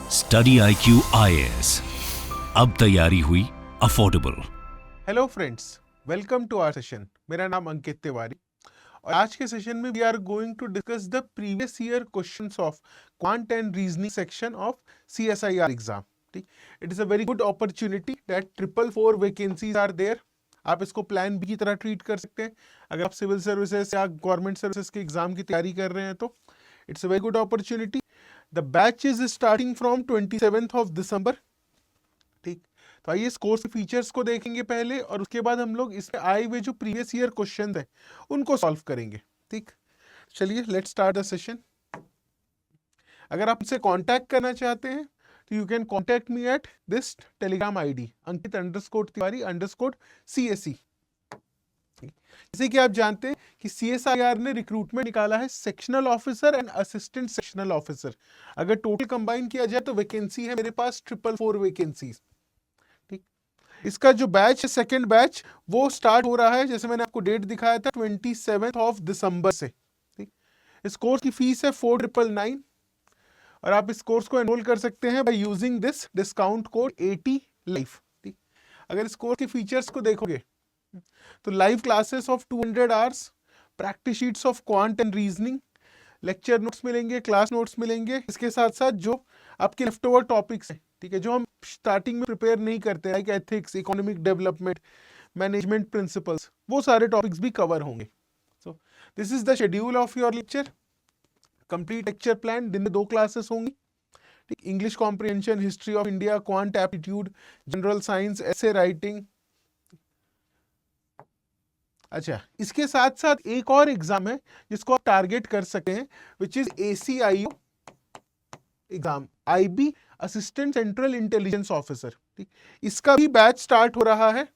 Study IQ IAS, अब तैयारी हुई affordable. Hello friends, welcome to our session. मेरा नाम अंकित तिवारी और आज के सेशन में we are going to discuss the previous year questions of quant and reasoning section of CSIR exam. ठीक, it is a very good opportunity that 444 vacancies are there. आप इसको plan B की तरह ट्रीट कर सकते हैं। अगर आप सिविल सर्विसेज या गवर्नमेंट सर्विसेज के एग्जाम की तैयारी कर रहे हैं तो it's a very good opportunity. The batch is starting from 27th of December. ठीक, तो आइए इस कोर्स के फीचर्स को देखेंगे पहले और उसके बाद हम लोग इसमें आए हुए जो प्रीवियस ईयर क्वेश्चन हैं उनको सॉल्व करेंगे। ठीक, चलिए लेट्स स्टार्ट द सेशन। अगर आप मुझसे कांटेक्ट करना चाहते हैं तो you can contact me at this Telegram ID अंकित_तिवारी_CSE। जैसे कि आप जानते हैं कि CSIR ने रिक्रूटमेंट निकाला है sectional officer and assistant sectional officer. अगर टोटल कंबाइन किया जाए तो वैकेंसी है मेरे पास 444 वैकेंसीज। इसका जो बैच है, सेकेंड बैच, वो स्टार्ट हो रहा है, जैसे मैंने आपको डेट दिखाया था, 27th ऑफ दिसंबर से। ठीक, इस कोर्स की फीस है 4999 और आप इस कोर्स को एनरोल कर सकते हैं by using this discount code 80 life. ठीक, अगर इस कोर्स के फीचर्स को देखोगे तो live classes of 200 hours, practice sheets of quant and reasoning, lecture notes मिलेंगे, क्लास नोट्स मिलेंगे, इसके साथ साथ जो आपके लेफ्ट ओवर टॉपिक्स हैं, ठीक है, जो हम स्टार्टिंग में प्रिपेयर नहीं करते, like ethics, economic development, management principles, वो सारे टॉपिक्स भी कवर होंगे। So this is the schedule of your lecture. Complete lecture plan, दिन में 2 क्लासेस होंगी। ठीक, English comprehension, history of India, quant aptitude, general science, essay writing. अच्छा, इसके साथ साथ एक और एग्जाम है जिसको आप टारगेट कर सकते हैं, which is ACIO exam, IB assistant central intelligence officer. ठीक, इसका भी बैच स्टार्ट हो रहा है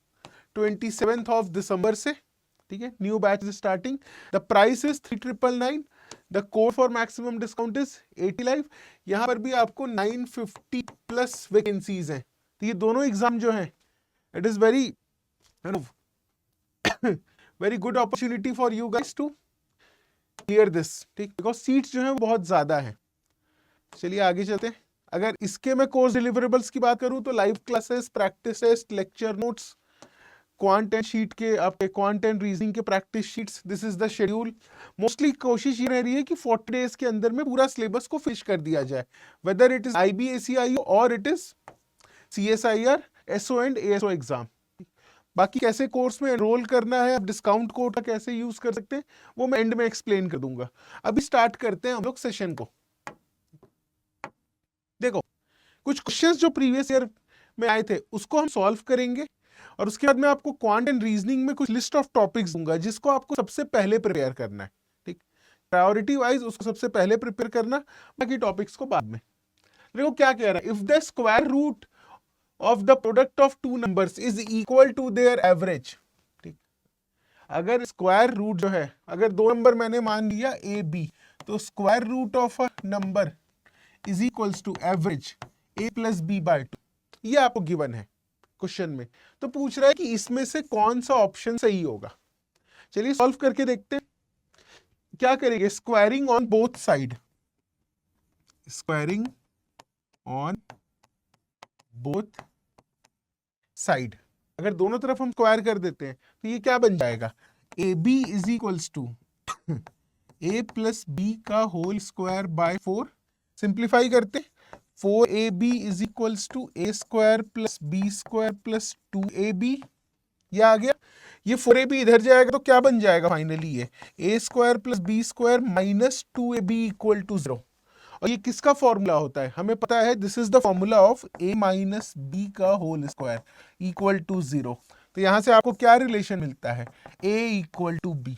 27th ऑफ दिसंबर से। ठीक है, new batch is starting. The price is 3999। The code for maximum discount is 80 life. यहाँ पर भी आपको 950 प्लस वैकेंसीज हैं। तो ये दोनों एग्जाम जो हैं, it is very very good opportunity for you guys to clear this. ठीक, बिकॉज सीट्स जो हैं वो बहुत ज्यादा हैं। चलिए आगे चलते हैं। अगर इसके मैं कोर्स डिलीवरेबल्स की बात करूं तो live classes, practice test, lecture notes, quant and sheet के आपके क्वांट एंड रीजनिंग के practice sheets, this is the schedule. Mostly कोशिश ये रह रही है कि 40 डेज के अंदर में पूरा सिलेबस को फिनिश कर दिया जाए, whether it is IB ACIO और it is CSIR SO and ASO exam. बाकी कैसे कोर्स में एनरोल करना है, आप डिस्काउंट कोड का कैसे यूज कर सकते हैं, वो मैं एंड में एक्सप्लेन कर दूंगा। अभी स्टार्ट करते हैं हम लोग सेशन को। देखो, कुछ क्वेश्चंस जो प्रीवियस ईयर में आए थे उसको हम सॉल्व करेंगे और उसके बाद मैं आपको क्वांट एंड रीजनिंग में कुछ लिस्ट ऑफ टॉपिक्स दूंगा जिसको आपको सबसे पहले प्रिपेयर करना है। ठीक, प्रायोरिटी वाइज उसको सबसे पहले प्रिपेयर करना, बाकी टॉपिक्स को बाद में। देखो क्या कह रहा है, if the square root of the product of 2 numbers is equal to their average. ठीक, अगर स्क्वायर रूट जो है, अगर 2 नंबर मैंने मान लिया AB, तो square root of a number is equals to average A plus B by 2, ये आपको गिवन है क्वेश्चन में। तो पूछ रहा है कि इसमें से कौन सा ऑप्शन सही होगा। चलिए सॉल्व करके देखते हैं। क्या करेंगे, squaring on both side, squaring on both side. अगर दोनों तरफ हम स्क्वायर कर देते हैं तो ये क्या बन जाएगा, AB is equals to A plus B का होल स्क्वायर बाय 4। सिंप्लीफाई करते, 4AB is equals to A square plus B square plus 2AB। ये आ गया। ये 4AB इधर जाएगा तो क्या बन जाएगा फाइनली, ये A square plus B square minus 2AB equal to 0। और ये किसका फॉर्मूला होता है, हमें पता है, this is the formula of A minus B का होल स्क्वायर इक्वल टू 0। तो यहां से आपको क्या रिलेशन मिलता है, A इक्वल टू B।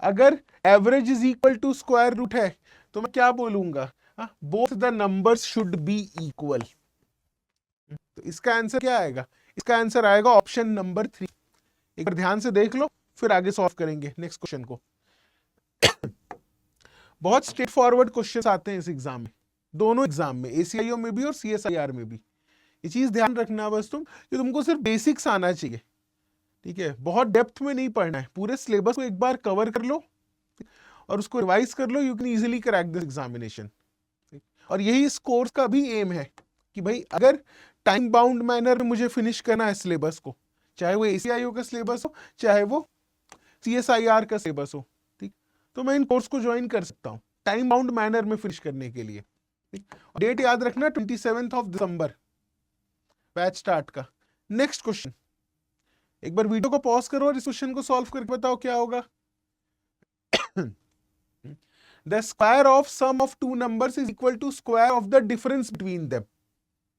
अगर average is equal to square root है तो मैं क्या बोलूंगा, both the numbers should be equal. तो इसका आंसर क्या आएगा, इसका आंसर आएगा ऑप्शन नंबर 3। एक बार ध्यान से देख लो, फिर आगे सॉल्व करेंगे नेक्स्ट क्वेश्चन को। बहुत स्ट्रेट फॉरवर्ड क्वेश्चंस आते हैं इस एग्जाम में, दोनों एग्जाम में, ACIO में भी और CSIR में भी। ये चीज ध्यान रखना बस तुम, कि तुमको सिर्फ बेसिक्स आना चाहिए। ठीक है, बहुत डेप्थ में नहीं पढ़ना है, पूरे सिलेबस को एक बार कवर कर लो और उसको रिवाइज कर लो, you can easily crack this examination. और यही इस कोर्स का भी एम है कि भाई अगर टाइम बाउंड मैनर में मुझे फिनिश करना है सिलेबस को, चाहे वो ACIO का सिलेबस हो चाहे वो CSIR का सिलेबस हो, ठीक, तो मैं इन कोर्स को ज्वाइन कर सकता हूँ टाइम बाउंड मैनर में फिनिश करने के लिए। डेट याद रखना 27 दिसंबर बैच स्टार्ट का। नेक्स्ट क्वेश्चन, एक बार वीडियो को पॉज करो और इस क्वेश्चन को सॉल्व करके बताओ क्या होगा। The square of sum of two numbers is equal to square of the difference between them।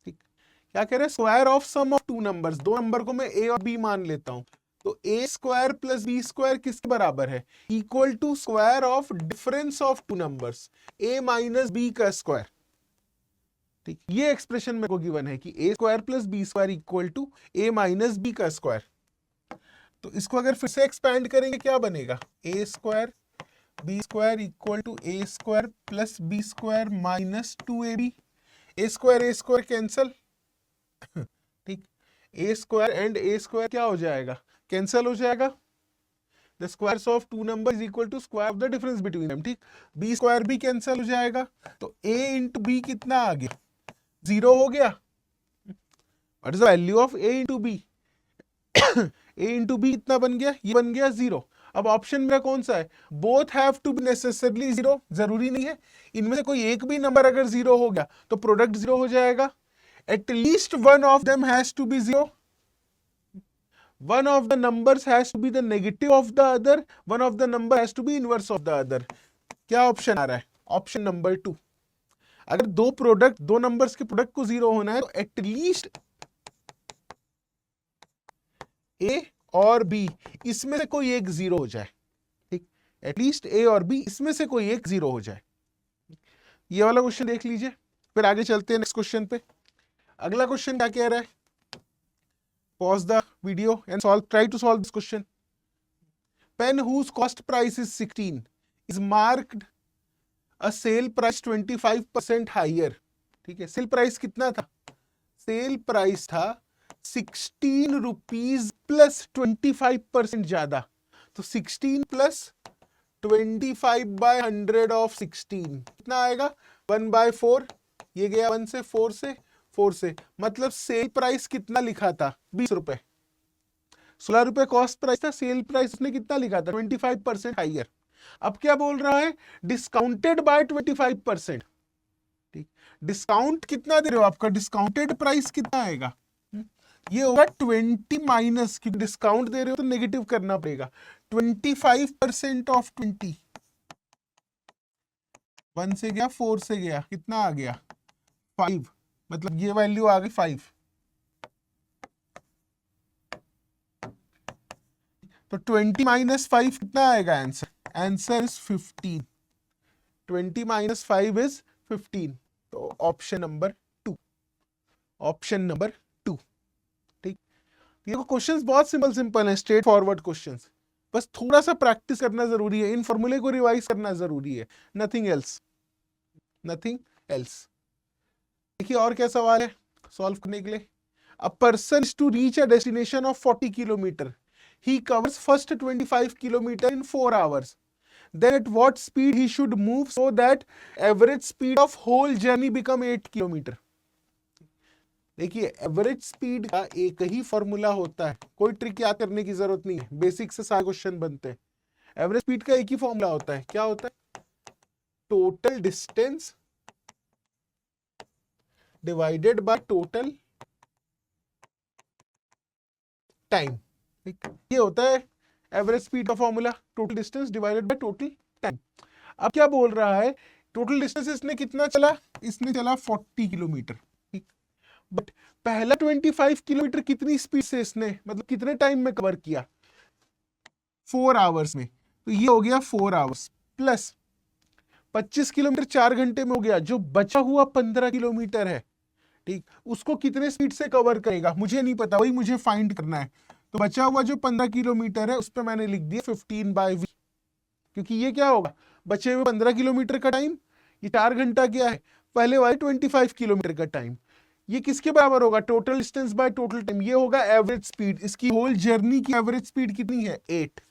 ठीक, क्या कह रहे हैं, square of sum of two numbers, दो नंबर को मैं A और B मान लेता हूं, तो A square plus B square किसके बराबर है, equal to square of difference of two numbers A minus B का स्क्वायर। ठीक, ये एक्सप्रेशन मेरे को गिवन है कि A square plus B square equal to A minus B का स्क्वायर। तो इसको अगर फिर से एक्सपैंड करेंगे क्या बनेगा, A square B square equal to A square plus B square minus 2AB। A square cancel, ठीक, A square and A square क्या हो जाएगा, कैंसल हो जाएगा। The squares of two number is equal to square of the difference between them. ठीक, B square भी cancel हो जाएगा, तो A इंटू B कितना आ गया, 0 हो गया। What is the value of A into B, A into B कितना बन गया, ये बन गया 0। अब ऑप्शन मेरा कौन सा है, both have to be necessarily 0, जरूरी नहीं है, इनमें से कोई एक भी नंबर अगर 0 हो गया तो प्रोडक्ट 0 हो जाएगा। At least one of them has to be 0. One of the numbers has to be the negative of the other. One of the number has to be inverse of the other. क्या option आ रहा है, option number 2। अगर दो numbers के product को 0 होना है तो एटलीस्ट A और B इसमें से कोई एक 0 हो जाए। ठीक, एटलीस्ट A और B इसमें से कोई एक 0 हो जाए। ये वाला क्वेश्चन देख लीजिए, फिर आगे चलते हैं नेक्स्ट क्वेश्चन पे। अगला क्वेश्चन क्या कह रहा है, pause the video and solve, try to solve this question. Pen whose cost price is 16 is marked a sale price 25% higher. ठीक है, सेल प्राइस कितना था, सेल प्राइस था 16 रुपीज प्लस 25% ज्यादा, तो 16 प्लस 25 बाय 100 ऑफ 16 कितना आएगा, 1/4। ये गया 1 से 4 से, मतलब सेल प्राइस कितना लिखा था, 20 रुपए। 16 रुपए कॉस्ट प्राइस था, सेल प्राइस उसने कितना लिखा था, 25% हाइयर। अब क्या बोल रहा है, डिस्काउंटेड बाय 25%। ठीक, डिस्काउंट कितना दे रहे हो, आपका डिस्काउंटेड प्राइस कितना आएगा, ये होगा 20 माइनस, क्योंकि डिस्काउंट दे रहे हो तो नेगेटिव करना पड़ेगा, 25% ऑफ 20, 1 से गया 4 से गया, कितना आ गया 5, मतलब ये वैल्यू आ गई 5। तो 20 माइनस 5 कितना आएगा answer, answer is 15। 20 minus 5 is 15, तो ऑप्शन नंबर 2, ऑप्शन नंबर 2। ठीक, ये क्वेश्चंस बहुत सिंपल हैं, स्ट्रेट फॉरवर्ड क्वेश्चंस, बस थोड़ा सा प्रैक्टिस करना जरूरी है, इन फॉर्मूले को रिवाइज करना जरूरी है, नथिंग एल्स, नथिंग एल्स। देखिए और क्या सवाल है सॉल्व करने के लिए। A person to reach a destination of 40 kilometre, he covers first 25 kilometer in 4 hours, then at what speed he should move so that average speed of whole journey become 8 kilometer। देखिए average speed का एक ही formula होता है, कोई trick याद करने की जरूरत नहीं है, बेसिक से सारे क्वेश्चन बनते हैं। एवरेज स्पीड का एक ही फॉर्मूला होता है, क्या होता है, total distance divided by total time. ये होता है एवरेज स्पीड का formula, total distance divided by total time. अब क्या बोल रहा है, टोटल डिस्टेंस इसने कितना चला, इसने चला 40 किलोमीटर। ठीक, बट पहला 25 किलोमीटर कितनी स्पीड से इसने, मतलब कितने टाइम में कवर किया, 4 आवर्स में, तो ये हो गया 4 आवर्स प्लस 25 किलोमीटर 4 घंटे में हो गया, जो बचा हुआ 15 किलोमीटर है, ठीक, उसको कितने स्पीड से कवर करेगा मुझे नहीं पता, वही मुझे फाइंड करना है। तो बचा हुआ जो 15 किलोमीटर है उस पर मैंने लिख दिया 15/v, क्योंकि ये क्या होगा, बचे हुए 15 किलोमीटर का टाइम, ये 4 घंटा क्या है, पहले वाले 25 किलोमीटर का टाइम, ये किसके बराबर होगा, total distance by total time, ये होगा एवरेज स्पीड। इसकी होल जर्नी की एवरेज स्पीड कितनी है, 8।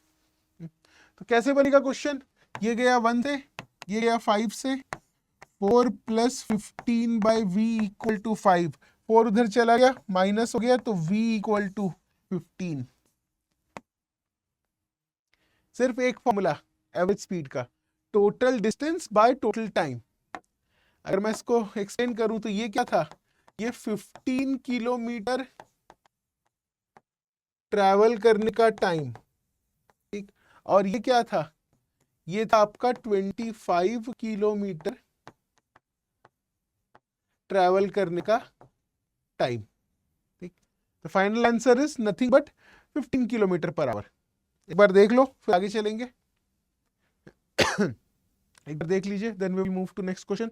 तो कैसे बनेगा क्वेश्चन, ये गया 1 से, ये गया 5 से, 4 plus 15 by v equal to 5, 4 उधर चला गया माइनस हो गया तो v इक्वल टू 15। सिर्फ एक फॉर्मूला एवरेज स्पीड का, total distance by total time. अगर मैं इसको एक्सटेंड करूं तो ये क्या था, ये 15 किलोमीटर ट्रैवल करने का टाइम, ठीक। और ये क्या था, ये था आपका 25 किलोमीटर ट्रैवल करने का टाइम, ठीक। तो final answer is nothing but 15 kilometre per hour. एक बार देख लो फिर आगे चलेंगे। एक बार देख लीजिए, then we will move to next question.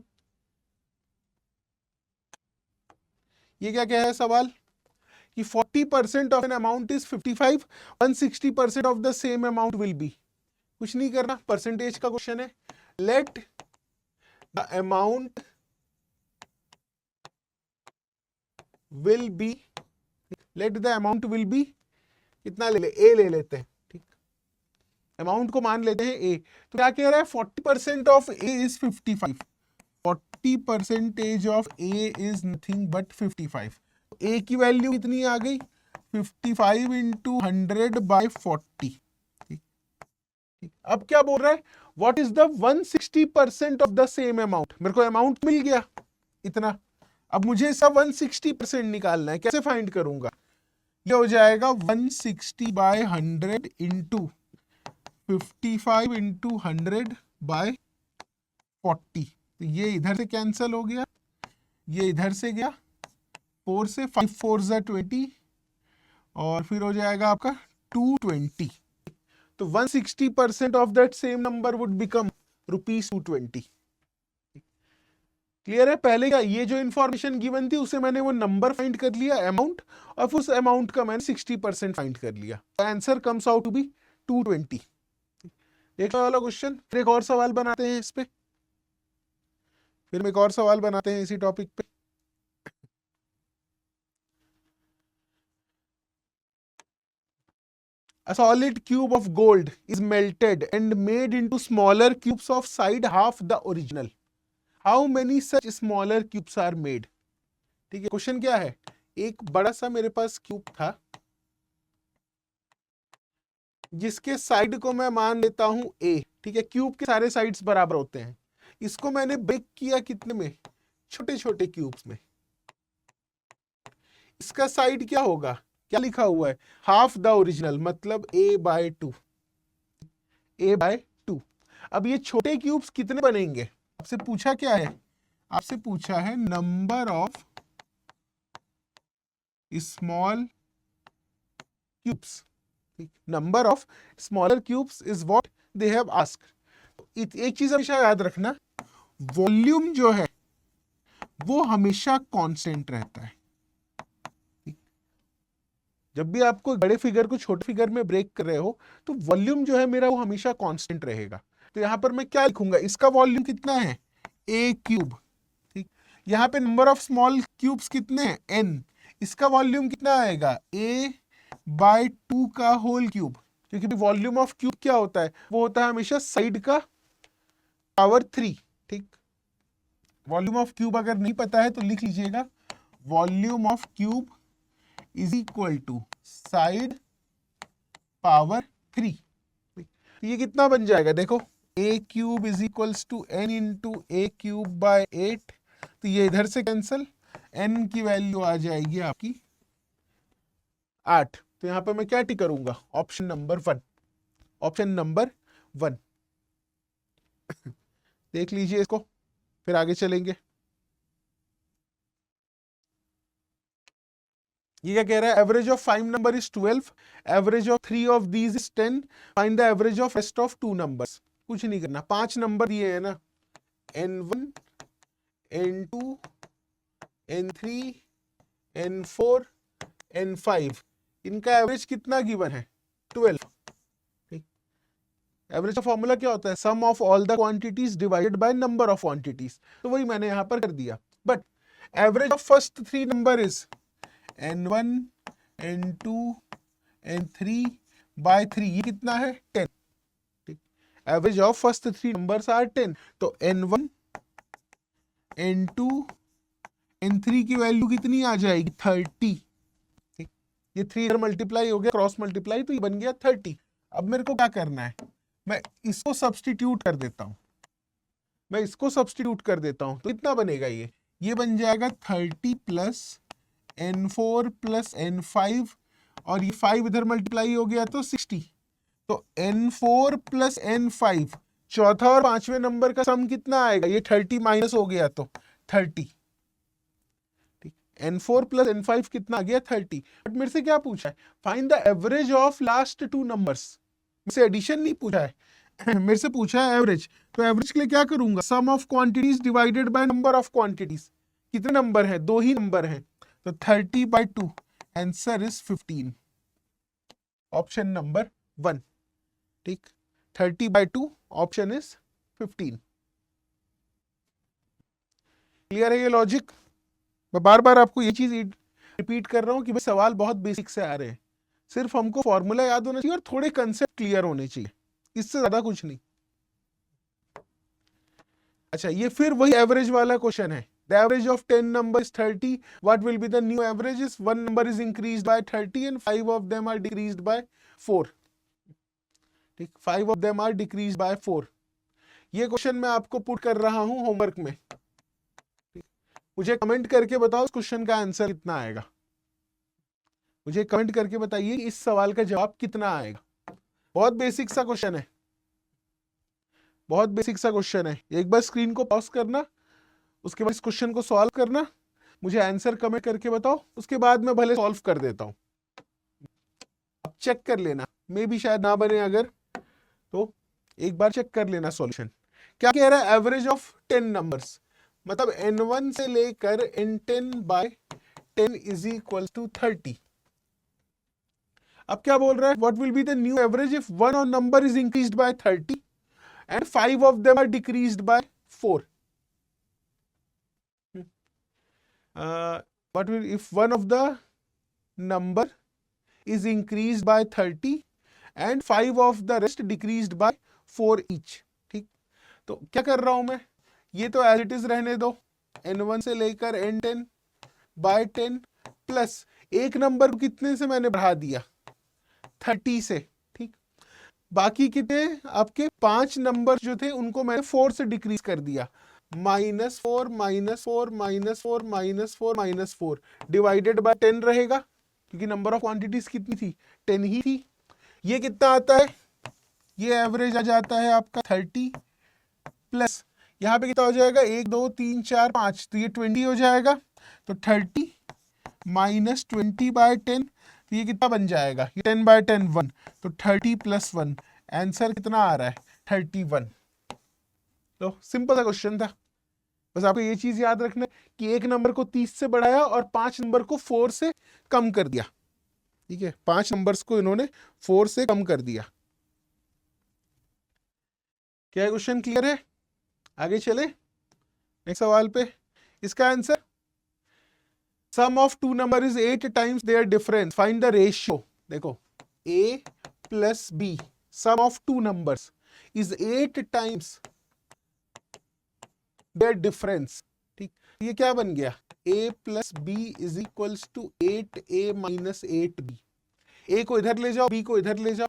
ये क्या कह है सवाल कि 40% of an amount is 55, 160% of the same amount will be. कुछ नहीं करना, परसेंटेज का क्वेश्चन है। Let the amount will be, let the amount will be, कितना ले ले, ए ले लेते हैं, ठीक। अमाउंट को मान लेते हैं ए। तो क्या कह रहा है, 40% of A is 55, 40% of A is nothing but 55। ए की वैल्यू कितनी आ गई, 55 इंटू 100 बाई 40, ठीक। अब क्या बोल रहा है, what is the 160% of the same amount. मेरे को अमाउंट मिल गया इतना, अब मुझे इसका 160% निकालना है। कैसे फाइंड करूंगा, ये हो जाएगा 160 बाय 100 इंटू 55 इंटू 100 बाय 40। तो ये इधर से कैंसिल हो गया, ये इधर से गया, 4 से 5 4 ज़ा 20, और फिर हो जाएगा आपका 220। तो 160% of that same number would become ₹220। Clear है। पहले क्या, ये जो इंफॉर्मेशन गिवन थी उसे मैंने वो नंबर फाइंड कर लिया अमाउंट, और उस अमाउंट का मैंने 60% फाइंड कर लिया। Answer comes out to be 220। देखने वाला क्वेश्चन, फिर एक और सवाल बनाते हैं इस पे, फिर एक और सवाल बनाते हैं इसी टॉपिक पे। A solid cube of gold is melted and made into smaller cubes of size half the original. How many such smaller cubes are made? ठीक है, क्वेश्चन क्या है, एक बड़ा सा मेरे पास क्यूब था जिसके साइड को मैं मान लेता हूं ए, ठीक है। क्यूब के सारे साइड्स बराबर होते हैं। इसको मैंने ब्रेक किया कितने में, छोटे छोटे क्यूब्स में। इसका साइड क्या होगा, क्या लिखा हुआ है, हाफ द ओरिजिनल, मतलब a बाय 2, a बाय 2। अब ये छोटे क्यूब्स कितने बनेंगे, आपसे पूछा क्या है, आपसे पूछा है number of small cubes, number of smaller cubes is what they have asked. एक चीज हमेशा याद रखना, वॉल्यूम जो है वो हमेशा कांस्टेंट रहता है। जब भी आपको बड़े फिगर को छोटे फिगर में ब्रेक कर रहे हो तो वॉल्यूम जो है मेरा वो हमेशा कांस्टेंट रहेगा। तो यहां पर मैं क्या लिखूंगा, इसका वॉल्यूम कितना है, a क्यूब, ठीक। यहाँ पे नंबर ऑफ स्मॉल क्यूब्स कितने हैं, n। इसका वॉल्यूम कितना आएगा, a बाय 2 का होल क्यूब, क्योंकि वॉल्यूम ऑफ क्यूब क्या होता है, वो होता है हमेशा साइड का पावर 3, ठीक। वॉल्यूम ऑफ क्यूब अगर नहीं पता है तो लिख लीजिएगा, volume of cube is equal to side power 3। ये कितना बन जाएगा, देखो a cube is equals to n into a cube by 8। तो ये इधर से कैंसल, n की वैल्यू आ जाएगी आपकी 8। तो यहां पर मैं क्या टिक करूंगा, ऑप्शन नंबर 1, ऑप्शन नंबर 1। देख लीजिए इसको, फिर आगे चलेंगे। ये क्या कह रहा है, average of 5 number is 12, average of 3 of these is 10, find the average of rest of 2 numbers. कुछ नहीं करना, 5 नंबर दिए हैं ना, n1 n2 n3 n4 n5, इनका एवरेज कितना गिवन है, 12, ठीक। एवरेज का फॉर्मूला क्या होता है, sum of all the quantities divided by number of quantities. तो वही मैंने यहां पर कर दिया। But average of first 3 number is n1 n2 n3 by 3, ये कितना है, 10, ठीक। Average of first 3 numbers are 10, तो n1 n2 n3 की वैल्यू कितनी आ जाएगी 30। ठीक, ये 3 इधर मल्टीप्लाई हो गया, क्रॉस मल्टीप्लाई, तो ये बन गया 30। अब मेरे को क्या करना है, मैं इसको सब्स्टिट्यूट कर देता हूं, तो कितना बनेगा, ये बन जाएगा 30 प्लस n4 प्लस n5, और ये 5 इधर मल्टीप्लाई हो गया तो 60। तो n4 प्लस n5, चौथा और पांचवें नंबर का सम कितना आएगा, ये 30 माइनस हो गया तो 30। ठीक, n4 प्लस n5 कितना आ गया 30। बट मेरे से क्या पूछा है, find the average of last two numbers. मुझसे एडिशन नहीं पूछा है मेरे से पूछा है एवरेज। तो एवरेज के लिए क्या करूंगा, sum of quantities divided by number of quantities. कितने नंबर हैं, 2 ही नंबर हैं, तो 30/2, आंसर इज 15, ऑप्शन नंबर 1। ठीक, 30/2 ऑप्शन इज 15। क्लियर है ये लॉजिक। मैं बार बार आपको ये चीज रिपीट कर रहा हूं कि भाई सवाल बहुत बेसिक से आ रहे हैं, सिर्फ हमको फॉर्मूला याद होना चाहिए और थोड़े कंसेप्ट क्लियर होने चाहिए, इससे ज्यादा कुछ नहीं। अच्छा, ये फिर वही एवरेज वाला क्वेश्चन है। The average of 10 number is 30, what will be the new averages, 1 number is increased by 30 and 5 of them are decreased by 4। ठीक, 5 of them are decreased by 4। ये क्वेश्चन मैं आपको पुट कर रहा हूं होमवर्क में। मुझे कमेंट करके बताओ इस क्वेश्चन का आंसर कितना आएगा, मुझे कमेंट करके बताइए इस सवाल का जवाब कितना आएगा। बहुत बेसिक सा क्वेश्चन है, बहुत बेसिक सा क्वेश्चन है। एक बार स्क्रीन को पॉज करना, उसके बाद इस क्वेश्चन को सॉल्व करना, मुझे आंसर कमेंट करके बताओ, उसके बाद मैं भले सॉल्व कर देता हूं। अब चेक कर लेना, मे भी शायद ना बने अगर, तो एक बार चेक कर लेना सॉल्यूशन। क्या कह रहा है, एवरेज ऑफ 10 नंबर्स, मतलब n1 से लेकर n10/10 इज इक्वल टू 30। अब क्या बोल रहा है, what will be the new average if one और number is increased by 30 and 5 of them are decreased by 4. What will, if one of the number is increased by 30 and 5 of the rest decreased by 4 each. ठीक, तो क्या कर रहा हूं मैं, ये तो एज इट इज रहने दो, n1 से लेकर n10/10 प्लस एक नंबर को कितने से मैंने बढ़ा दिया, 30 से। ठीक, बाकी कितने आपके 5 नंबर जो थे उनको मैंने 4 से डिक्रीज कर दिया, -4 -4 -4 -4 -4 डिवाइडेड बाय 10 रहेगा, क्योंकि नंबर ऑफ क्वांटिटीज कितनी थी, 10 ही थी। ये कितना आता है, ये एवरेज आ जाता है आपका 30 प्लस यहाँ पे कितना हो जाएगा, 1 2 3 4 5, तो ये 20 हो जाएगा। तो 30 माइनस 20/10, तो ये कितना बन जाएगा, ये 10/10 1, तो 30 + 1, आंसर कितना आ रहा है 31। तो सिंपल सा क्वेश्चन था, बस आपको ये चीज याद रखना कि एक नंबर को 30 से बढ़ाया और 5 नंबर को 4 से कम कर दिया। ठीक है, 5 नंबर्स को इन्होंने 4 से कम कर दिया। क्या क्वेश्चन क्लियर है, आगे चले नेक्स्ट सवाल पे। इसका answer, sum of 2 number is 8 times their difference, find the ratio. देखो a + b, sum of 2 numbers is 8 times their difference. ठीक, ये क्या बन गया, a + b is equals to 8a - 8b। a को इधर ले जाओ, b को इधर ले जाओ,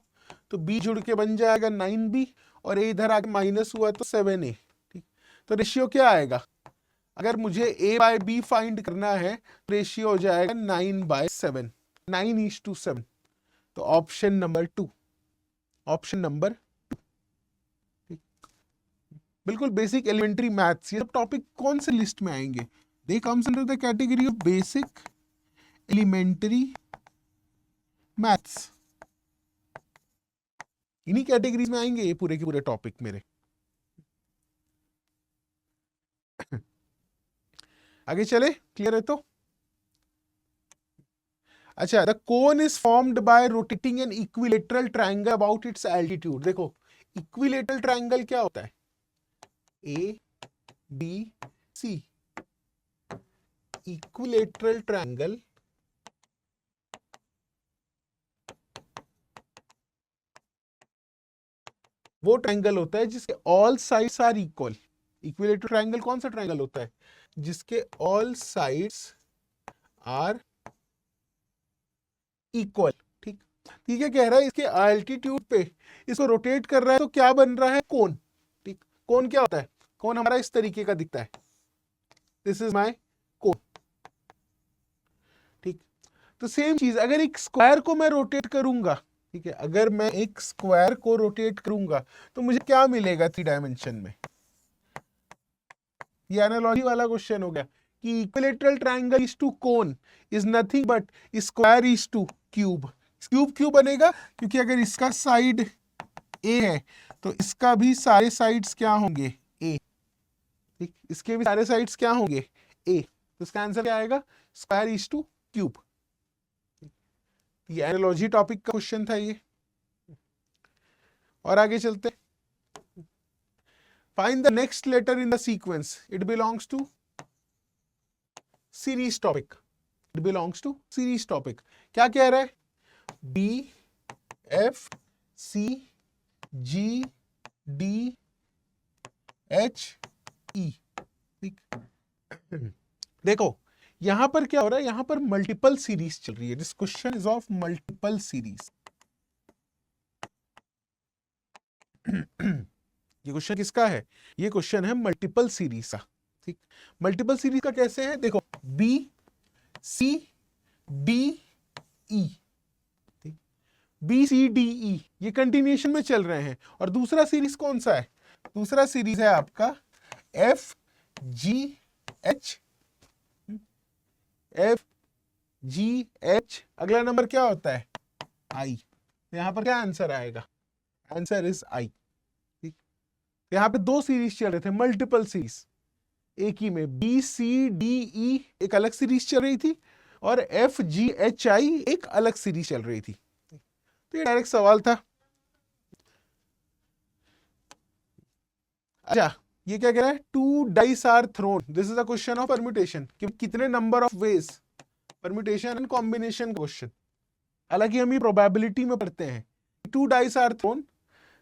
तो b जुड़ के बन जाएगा 9b, और a इधर आके माइनस हुआ तो 7a। ठीक, तो रेशियो क्या आएगा, अगर मुझे a/b फाइंड करना है, रेशियो हो जाएगा 9/7, 9:7। तो ऑप्शन नंबर 2, ऑप्शन नंबर 2। बिल्कुल बेसिक एलिमेंट्री मैथ्स। ये सब टॉपिक कौन से लिस्ट में आएंगे, they comes under the category of basic elementary maths. इन्हीं कैटेगरीज में आएंगे ये पूरे के पूरे टॉपिक मेरे। आगे चले, क्लियर है तो। अच्छा, the cone is formed by rotating an equilateral triangle about its altitude. देखो इक्विलेटरल ट्रायंगल क्या होता है, A B C, equilateral triangle वो ट्रायंगल होता है जिसके all sides are equal. Equilateral triangle कौन सा ट्रायंगल होता है, जिसके ऑल साइड्स आर इक्वल। ठीक, ठीक है, कह रहा है इसके अल्टीट्यूड पे इसको रोटेट कर रहा है तो क्या बन रहा है, कोन। ठीक, कोन क्या होता है, कोन हमारा इस तरीके का दिखता है, दिस इज माय कोन। ठीक, तो सेम चीज अगर एक स्क्वायर को मैं रोटेट करूंगा, ठीक है, अगर मैं एक स्क्वायर को रोटेट करूंगा तो मुझे क्या मिलेगा 3 डायमेंशन में। ये एनालॉजी वाला क्वेश्चन हो गया कि equilateral triangle is to cone is nothing but square is to cube. Cube क्यों बनेगा, क्योंकि अगर इसका साइड ए है तो इसका भी सारे साइड्स क्या होंगे, ए। ठीक, इसके भी सारे साइड्स क्या होंगे, ए। तो इसका आंसर क्या आएगा, स्क्वायर इज टू क्यूब। ये एनालॉजी टॉपिक का क्वेश्चन था ये। और आगे चलते, find the next letter in the sequence, it belongs to series topic, it belongs to series topic. क्या कह रहा है, B F C G D H E. ठीक, देखो यहां पर क्या हो रहा है, यहां पर मल्टीपल सीरीज चल रही है, this question is of multiple series. ये क्वेश्चन किसका है, ये क्वेश्चन है मल्टीपल सीरीज का। ठीक, मल्टीपल सीरीज का कैसे है, देखो बी सी डी ई, ठीक, बी सी डी ई ये कंटिन्यूएशन में चल रहे हैं। और दूसरा सीरीज कौन सा है, दूसरा सीरीज है आपका F G H, F G H, अगला नंबर क्या होता है, आई। यहां पर क्या आंसर आएगा, आंसर इज आई। ठीक, यहां पे दो सीरीज चल रहे थे, मल्टीपल सीरीज, एक ही में बी सी डी ई एक अलग सीरीज चल रही थी और एफ जी एच आई एक अलग सीरीज चल रही थी। तो ये डायरेक्ट सवाल था। अच्छा, ये क्या कह रहा है, 2 dice are thrown, this is a question of permutation, कि कितने number of ways, permutation and combination question. हालांकि हम ये प्रोबेबिलिटी में पढ़ते हैं। 2 dice are thrown,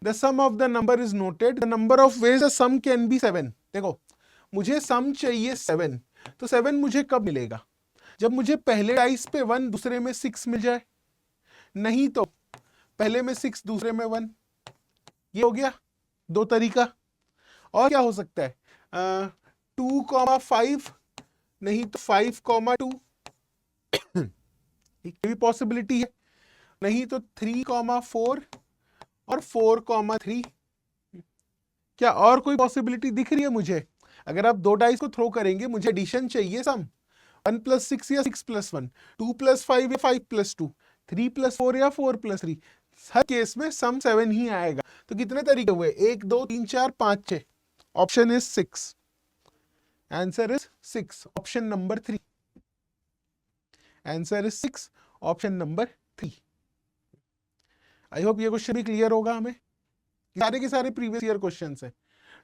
the sum of the number is noted, the number of ways the sum can be 7। देखो मुझे सम चाहिए 7, तो 7 मुझे कब मिलेगा, जब मुझे पहले डाइस पे 1 दूसरे में 6 मिल जाए, नहीं तो पहले में 6 दूसरे में 1। ये हो गया दो तरीका। और क्या हो सकता है, 2,5, नहीं तो 5,2, ये भी पॉसिबिलिटी है, नहीं तो 3,4 और 4,3। क्या और कोई पॉसिबिलिटी दिख रही है मुझे, अगर आप दो डाइस को थ्रो करेंगे, मुझे एडिशन चाहिए सम, 1 + 6 या 6 + 1, 2 + 5 या 5 + 2, 3 + 4 या 4 + 3, हर केस में सम 7 ही आएगा। तो कितने तरीके हुए, 1 2 3 4 5 6, option is 6, answer is 6, option number 3, answer is 6, option number 3। I hope ये क्वेश्चन भी क्लियर होगा हमें, सारे के सारे प्रीवियस ईयर क्वेश्चंस हैं।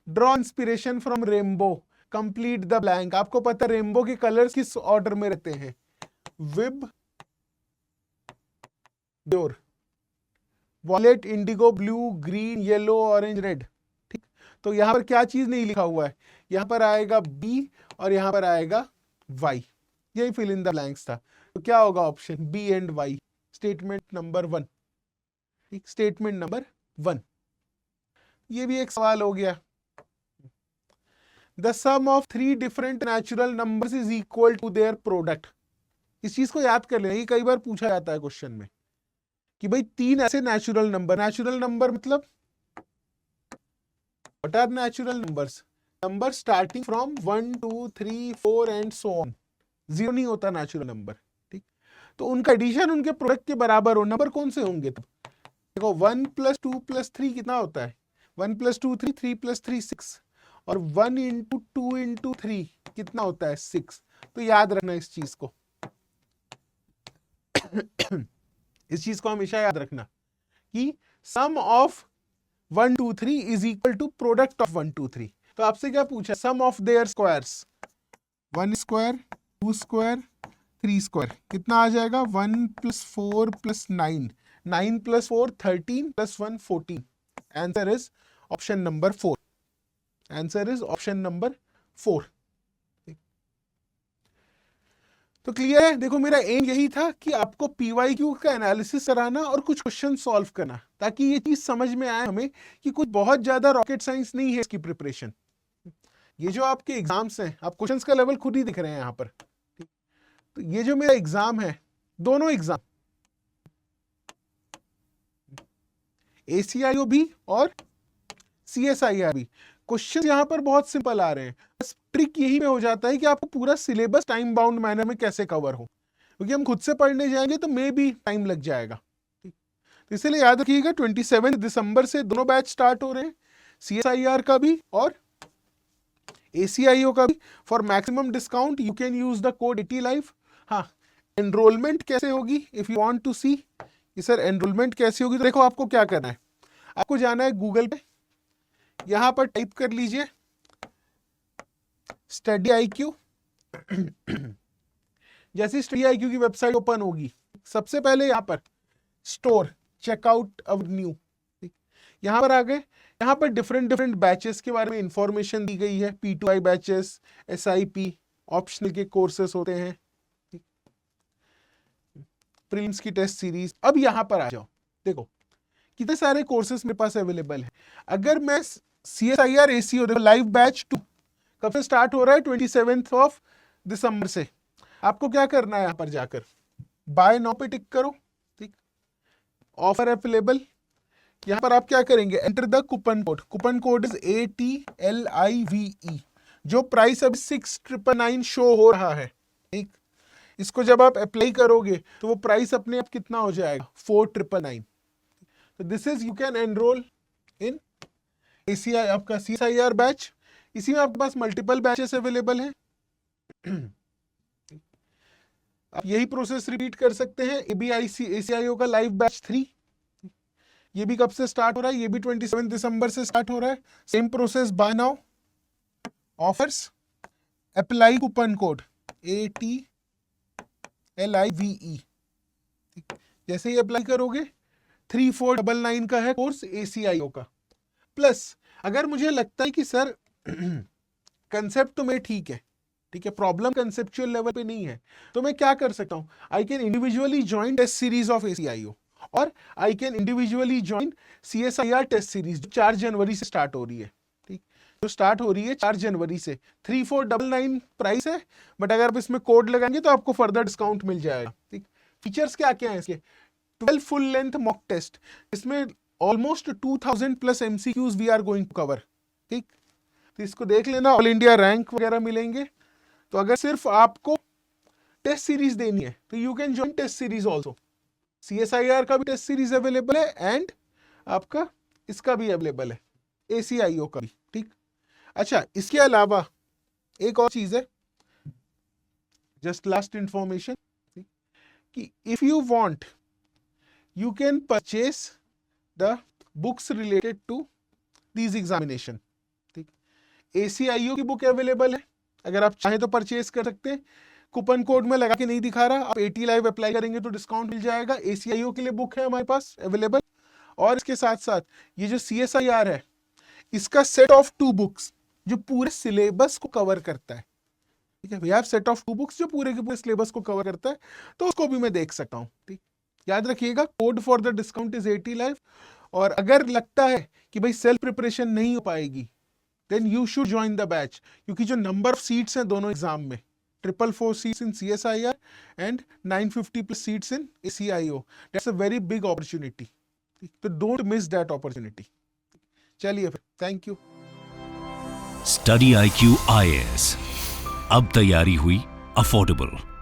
Draw inspiration from rainbow, complete the blank. आपको पता है रेनबो के कलर्स किस ऑर्डर में रहते हैं, VIBGYOR, violet, indigo, blue, green, yellow, orange, red. ठीक, तो यहां पर क्या चीज नहीं लिखा हुआ है, यहां पर आएगा बी और यहां पर आएगा वाई, यही फिल इन द ब्लैंक्स था। तो क्या होगा option B and Y, statement number 1। ठीक, स्टेटमेंट नंबर 1। ये भी एक सवाल हो गया। The sum of 3 different natural numbers is equal to their product. इस चीज को याद कर लेना, ये कई बार पूछा जाता है क्वेश्चन में कि भाई 3 ऐसे नेचुरल नंबर मतलब what are natural numbers, number starting from 1 2 3 4 and so on, 0 नहीं होता नेचुरल नंबर। ठीक, तो उनका एडिशन उनके प्रोडक्ट के बराबर हो, नंबर कौन से होंगे, तब देखो 1 + 2 + 3 कितना होता है, 1 + 2 3, 3 + 3 6, और 1 × 2 × 3 कितना होता है 6। तो याद रखना इस चीज को, इस चीज को हमेशा याद रखना कि sum of 1 2 3 is equal to product of 1 2 3। तो आपसे क्या पूछा, sum of their squares, 1 square 2 square 3 square कितना आ जाएगा, 1 + 4 + 9, 9 + 4 13 + 1 14, answer is option number 4, answer is option number 4। तो क्लियर है? देखो मेरा एम यही था कि आपको पीवाईक्यू का एनालिसिस कराना और कुछ क्वेश्चन सॉल्व करना, ताकि ये चीज समझ में आए हमें कि कुछ बहुत ज्यादा रॉकेट साइंस नहीं है इसकी प्रिपरेशन। ये जो आपके एग्जाम्स हैं, आप क्वेश्चंस का लेवल खुद ही दिख रहे हैं यहाँ पर। तो ये जो मेरा एग्जाम है, दोनों एग्जाम ACIO भी और CSIR भी, क्वेश्चन यहाँ पर बहुत सिंपल आ रहे हैं। बस ट्रिक यही में हो जाता है कि आपको पूरा सिलेबस टाइम बाउंड मैनर में कैसे कवर हो, क्योंकि हम खुद से पढ़ने जाएंगे तो मे भी टाइम लग जाएगा। तो इसलिए याद रखिएगा 27 दिसंबर से दोनों बैच स्टार्ट हो रहे हैं, CSIR का भी और ACIO का भी। For maximum discount you can use the code 80 live. हाँ, एनरोलमेंट कैसे होगी, इफ यू वांट टू सी कि सर एनरोलमेंट कैसे होगी, तो देखो आपको क्या करना है, आपको जाना है गूगल पे, यहां पर टाइप कर लीजिए स्टडी IQ। जैसे स्टडी IQ की वेबसाइट ओपन होगी, सबसे पहले यहाँ पर स्टोर चेकआउट अवर न्यू, यहाँ पर आ गए। यहाँ पर डिफरेंट बैचेस के बारे में इंफॉर्मेशन दी गई है, P2I बैचेस, SIP, ऑप्शनल के कोर्सेस होते हैं, प्रीलिम्स की टेस्ट सीरीज। अब यहाँ पर आ जाओ, देखो कितने सारे कोर्सेस मेरे पास अवेलेबल है। अगर मैं CSIR ACO, देखो लाइव बैच 2 कब से स्टार्ट हो रहा है, 27 दिसंबर से। आपको क्या करना है, यहाँ पर जाकर बाय नाउ पे टिक करो, ठीक, ऑफर अवेलेबल। यहाँ पर आप क्या करेंगे, enter the coupon code is ATLIVE, जो प्राइस अभी 6,999 शो हो रहा है, ठीक। इसको जब आप अप्लाई करोगे तो वो प्राइस अपने आप कितना हो जाएगा, 4,999। तो this is, you can enrol in ACI आपका CSIR बैच। इसी में आपके पास मल्टीपल बैचेस अवेलेबल हैं। आप यही प्रोसेस रिपीट कर सकते हैं। ACIO का लाइव बैच 3, ये भी कब से स्टार्ट हो रहा है, ये भी 27 दिसंबर से स्टार्ट हो रहा है। Same process, buy now, offers, apply coupon code ATLIVE। जैसे ही अप्लाई करोगे 3,499 का है कोर्स ACIO का। प्लस अगर मुझे लगता है कि सर कंसेप्ट तो मेरे ठीक है, प्रॉब्लम कंसेप्चुअल लेवल पे नहीं है, तो मैं क्या कर सकता हूं, I can individually join test series of ACIO, और I can individually join CSIR test series, जो 4 जनवरी से स्टार्ट हो रही है, ठीक, जो स्टार्ट हो रही है 4 जनवरी से। 3,499 प्राइस है, बट अगर आप इसमें कोड लगाएंगे तो आपको फर्दर डिस्काउंट मिल जाएगा, ठीक। फीचर्स क्या क्या है इसके, 12 फुल लेंथ मॉक टेस्ट, इसमें almost 2000 plus MCQs we are going to cover, ठीक। तो इसको देख लेना, ऑल इंडिया रैंक वगैरह मिलेंगे। तो अगर सिर्फ आपको टेस्ट सीरीज देनी है तो you can join test series also. CSIR का भी टेस्ट सीरीज अवेलेबल है, एंड आपका इसका भी अवेलेबल है, ACIO का भी, ठीक। अच्छा, इसके अलावा एक और चीज है, जस्ट लास्ट इंफॉर्मेशन, कि if you want you can purchase the books related to these examination, ठीक। ACIO की बुक अवेलेबल है, अगर आप चाहें तो परचेस कर सकते हैं। कूपन कोड में लगा के नहीं दिखा रहा, आप 80 लाइव अप्लाई करेंगे तो डिस्काउंट मिल जाएगा। ACIO के लिए बुक है हमारे पास अवेलेबल, और इसके साथ साथ ये जो CSIR है, इसका सेट ऑफ 2 बुक्स जो पूरे सिलेबस को कवर करता है, ठीक है। We have set of 2 books जो पूरे के पूरे सिलेबस को कवर करता है, तो उसको भी मैं देख सकता हूँ, ठीक। याद रखिएगा, code for the discount is 80 live. और अगर लगता है कि भाई सेल्फ प्रिपरेशन नहीं हो पाएगी, then you should join the batch, क्योंकि जो नंबर ऑफ सीट्स हैं दोनों एग्जाम में, 444 seats in CSIR and 950 plus seats in ACIO, that's a very big opportunity, तो डोंट मिस दैट अपॉर्चुनिटी। चलिए फिर, thank you. Study IQ IAS, अब तैयारी हुई अफोर्डेबल।